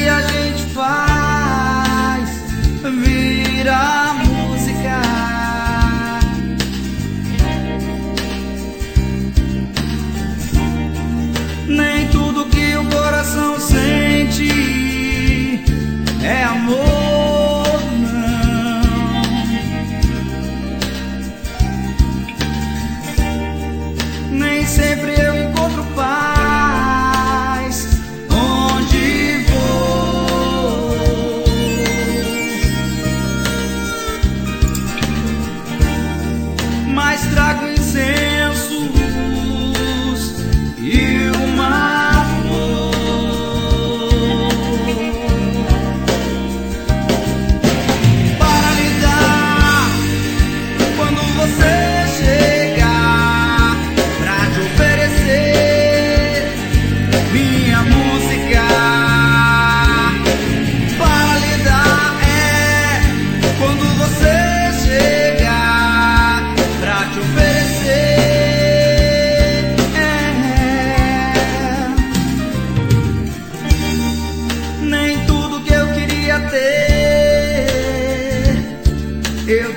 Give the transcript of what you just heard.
que a gente faz vira música. Nem tudo que o coração sente é amor, não. Nem sempre eu encontro paz onde vou. Mas trago incensos e uma flor para lhe dar quando você chegar, pra te oferecer minha música. Para lhe dar quando você chegar, pra te oferecer. Nem tudo que eu queria ter eu